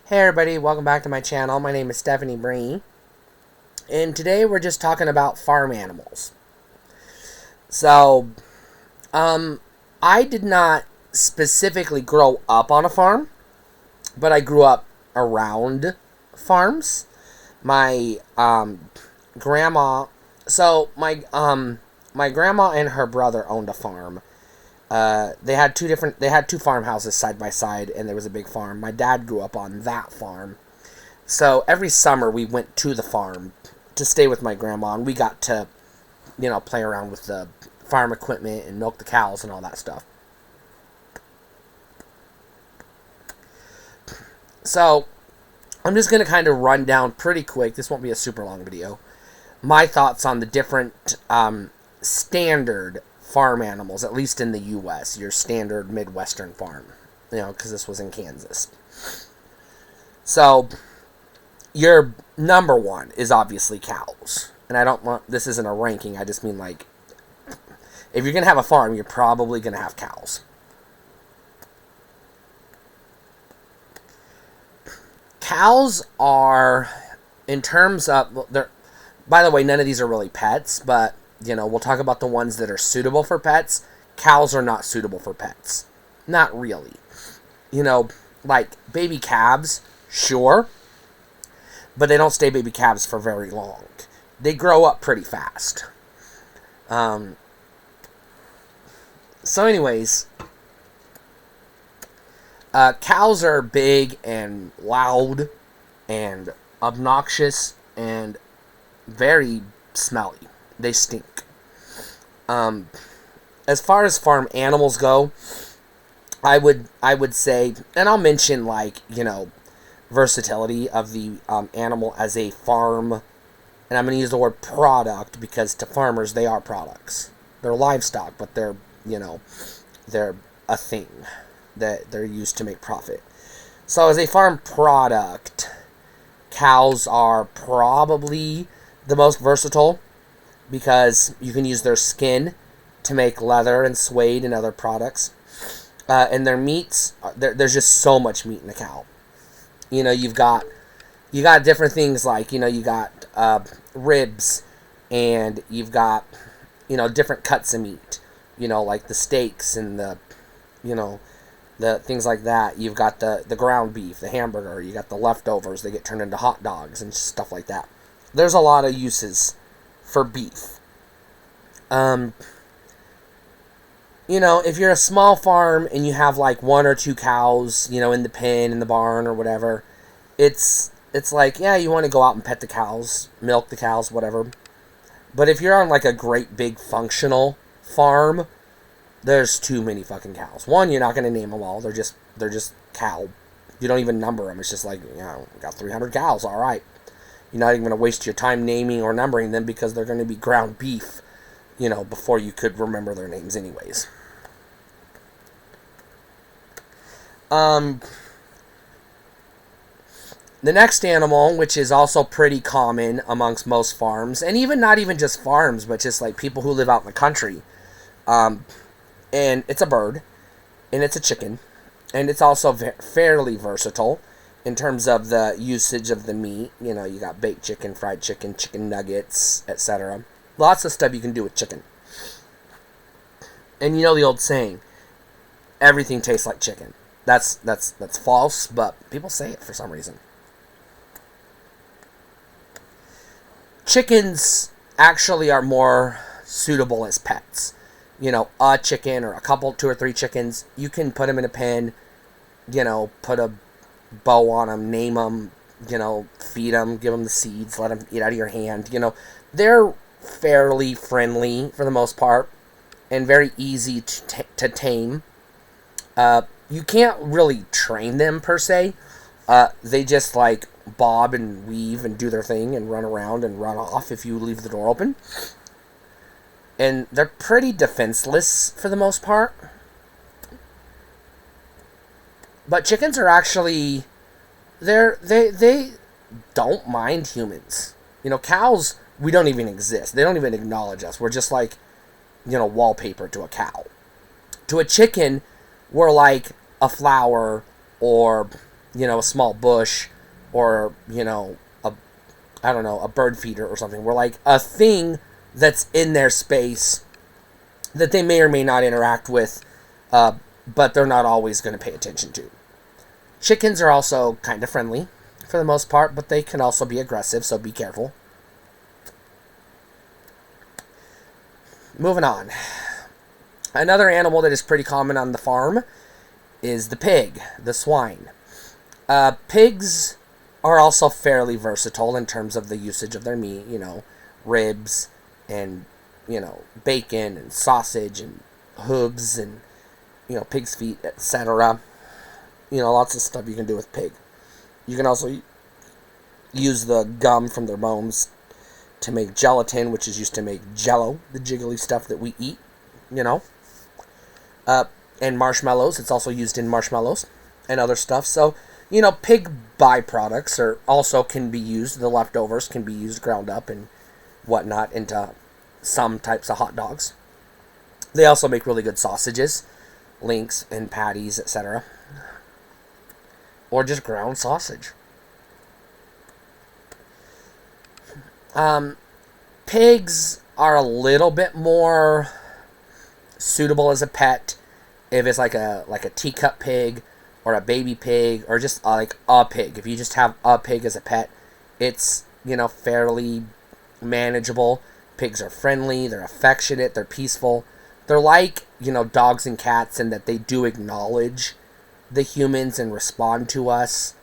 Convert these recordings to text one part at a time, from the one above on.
Hey everybody, welcome back to my channel. My name is Stephanie Bree, and today we're just talking about farm animals. So, I did not specifically grow up on a farm, but I grew up around farms. My grandma, so my grandma and her brother owned a farm. They had two farmhouses side by side, and there was a big farm. My dad grew up on that farm, so every summer we went to the farm to stay with my grandma, and we got to, play around with the farm equipment and milk the cows and all that stuff. So I'm just gonna kind of run down pretty quick. This won't be a super long video. My thoughts on the different standard farm animals, at least in the U.S., your standard Midwestern farm, because this was in Kansas. So, your number one is obviously cows. And I don't want, this isn't a ranking, I just mean like, if you're going to have a farm, you're probably going to have cows. Cows are, in terms of, they're, by the way, none of these are really pets, but we'll talk about the ones that are suitable for pets. Cows are not suitable for pets. Not really. Like baby calves, sure. But they don't stay baby calves for very long. They grow up pretty fast. So anyways, cows are big and loud and obnoxious and very smelly. They stink. As far as farm animals go, I would say, and I'll mention versatility of the animal as a farm, and I'm going to use the word product because to farmers they are products. They're livestock, but they're a thing that they're used to make profit. So as a farm product, cows are probably the most versatile, because you can use their skin to make leather and suede and other products. And their meats, there's just so much meat in a cow. You got different things like, you got ribs, and you've got, different cuts of meat. Like the steaks and the things like that. You've got the ground beef, the hamburger. You got the leftovers. They get turned into hot dogs and stuff like that. There's a lot of uses for beef. If you're a small farm and you have like one or two cows, in the pen, in the barn or whatever, it's like, yeah, you want to go out and pet the cows, milk the cows, whatever. But if you're on like a great big functional farm, there's too many fucking cows. One, you're not going to name them all. They're just cow. You don't even number them. It's just like, we got 300 cows. All right. You're not even going to waste your time naming or numbering them because they're going to be ground beef, before you could remember their names anyways. The next animal, which is also pretty common amongst most farms, and not even just farms, but just like people who live out in the country, and it's a bird, and it's a chicken, and it's also fairly versatile in terms of the usage of the meat. You got baked chicken, fried chicken, chicken nuggets, etc. Lots of stuff you can do with chicken. And the old saying, everything tastes like chicken. That's false, but people say it for some reason. Chickens actually are more suitable as pets. A chicken or a couple, 2 or 3 chickens, you can put them in a pen, put a bow on them, name them, feed them, give them the seeds, let them eat out of your hand. They're fairly friendly for the most part and very easy to tame. You can't really train them per se. They just like bob and weave and do their thing and run around and run off if you leave the door open. And they're pretty defenseless for the most part. But chickens are actually, they don't mind humans. Cows, we don't even exist. They don't even acknowledge us. We're just like, wallpaper to a cow. To a chicken, we're like a flower or, a small bush or, I don't know, a bird feeder or something. We're like a thing that's in their space that they may or may not interact with, but they're not always going to pay attention to. Chickens are also kind of friendly for the most part, but they can also be aggressive, so be careful. Moving on. Another animal that is pretty common on the farm is the pig, the swine. Pigs are also fairly versatile in terms of the usage of their meat, ribs and, bacon and sausage and hooves and, pig's feet, etc. Lots of stuff you can do with pig. You can also use the gum from their bones to make gelatin, which is used to make jello, the jiggly stuff that we eat, and marshmallows. It's also used in marshmallows and other stuff. So, pig byproducts also can be used. The leftovers can be used ground up and whatnot into some types of hot dogs. They also make really good sausages, links and patties, etc. Or just ground sausage. Pigs are a little bit more suitable as a pet if it's like a teacup pig or a baby pig or just like a pig. If you just have a pig as a pet, it's, fairly manageable. Pigs are friendly, they're affectionate, they're peaceful. They're like, dogs and cats in that they do acknowledge the humans and respond to us,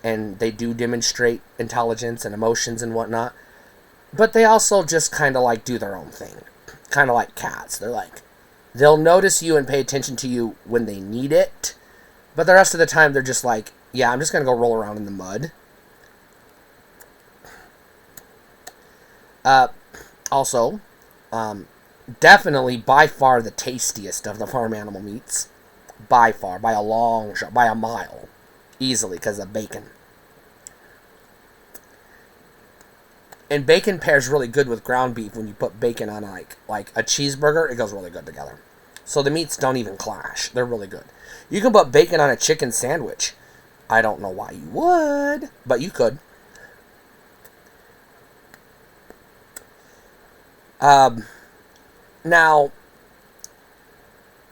and they do demonstrate intelligence and emotions and whatnot. But they also just kind of like do their own thing. Kind of like cats. They'll notice you and pay attention to you when they need it. But the rest of the time, they're just like, yeah, I'm just going to go roll around in the mud. Also, definitely by far the tastiest of the farm animal meats. By far. By a long shot. By a mile. Easily, because of bacon. And bacon pairs really good with ground beef when you put bacon on like a cheeseburger. It goes really good together. So the meats don't even clash. They're really good. You can put bacon on a chicken sandwich. I don't know why you would, but you could. Now,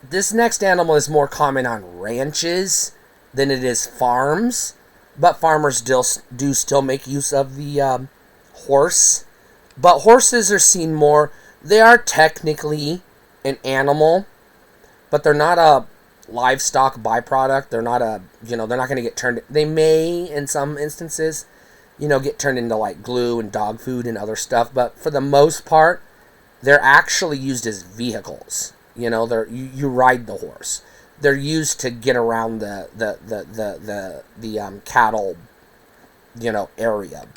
this next animal is more common on ranches than it is farms, but farmers do still make use of the horse. But horses are seen more. They are technically an animal, but they're not a livestock byproduct. They're not they're not going to get turned. They may, in some instances, get turned into like glue and dog food and other stuff. But for the most part, they're actually used as vehicles. You ride the horse. They're used to get around the cattle, area.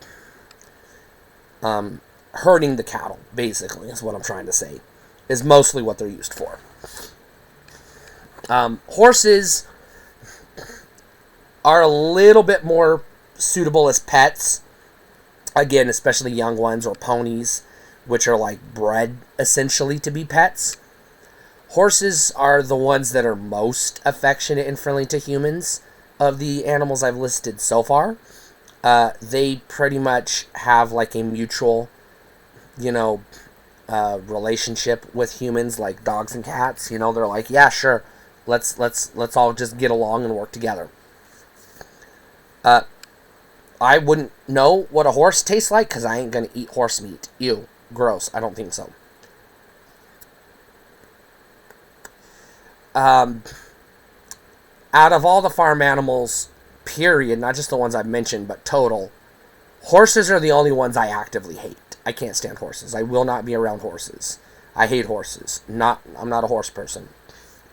Herding the cattle, basically, is what I'm trying to say, is mostly what they're used for. Horses are a little bit more suitable as pets. Again, especially young ones, or ponies, which are like bred essentially to be pets. Horses are the ones that are most affectionate and friendly to humans of the animals I've listed so far. They pretty much have like a mutual, relationship with humans, like dogs and cats. They're like, yeah, sure, let's all just get along and work together. I wouldn't know what a horse tastes like because I ain't gonna eat horse meat. Ew, gross. I don't think so. Out of all the farm animals, period, not just the ones I've mentioned, but total, horses are the only ones I actively hate. I can't stand horses. I will not be around horses. I hate horses. I'm not a horse person.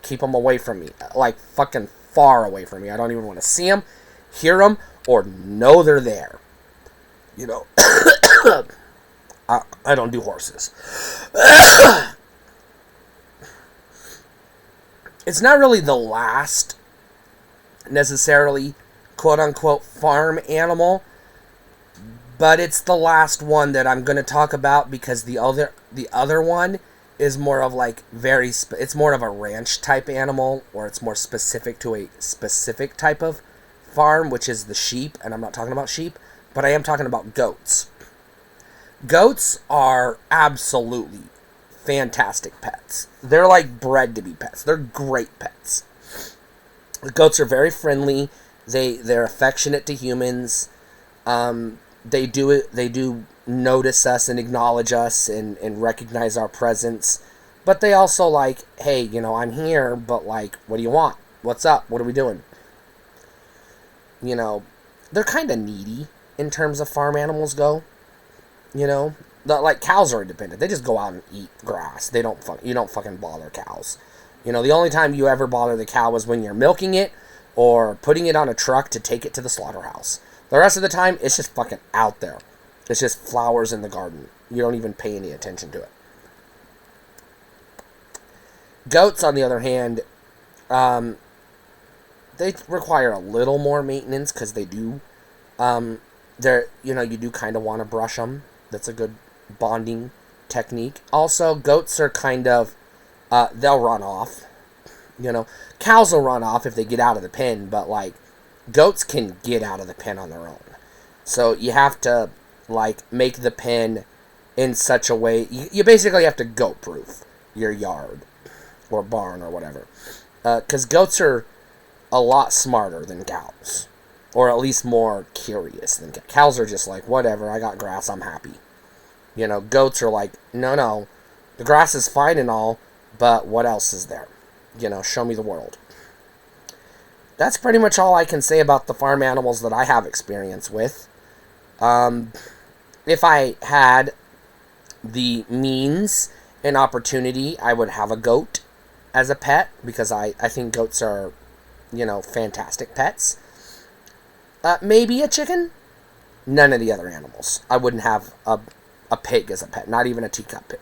Keep them away from me. Like, fucking far away from me. I don't even want to see them, hear them, or know they're there. I don't do horses. It's not really the last, necessarily, quote-unquote, farm animal, but it's the last one that I'm going to talk about because the other one is more of like it's more of a ranch type animal, or it's more specific to a specific type of farm, which is the sheep, and I'm not talking about sheep, but I am talking about goats. Goats are absolutely fantastic pets. They're like bred to be pets. They're great pets. The goats are very friendly. They're affectionate to humans. They do notice us and acknowledge us and recognize our presence. But they also like, hey, you know, I'm here, but like, what do you want? What's up? What are we doing? You know, they're kind of needy in terms of farm animals go. You know, like cows are independent. They just go out and eat grass. You don't fucking bother cows. You know, the only time you ever bother the cow is when you're milking it or putting it on a truck to take it to the slaughterhouse. The rest of the time, it's just fucking out there. It's just flowers in the garden. You don't even pay any attention to it. Goats, on the other hand, they require a little more maintenance because they do. You do kind of want to brush them. That's a good bonding technique. Also, goats are kind of, they'll run off. You know, cows will run off if they get out of the pen, but like, goats can get out of the pen on their own. So you have to, like, make the pen in such a way, you basically have to goat-proof your yard or barn or whatever. Because goats are a lot smarter than cows. Or at least more curious than cows. Cows are just like, whatever, I got grass, I'm happy. You know, goats are like, no, the grass is fine and all, but what else is there? You know, show me the world. That's pretty much all I can say about the farm animals that I have experience with. If I had the means and opportunity, I would have a goat as a pet, because I think goats are, you know, fantastic pets. Maybe a chicken. None of the other animals. I wouldn't have a pig as a pet, not even a teacup pig.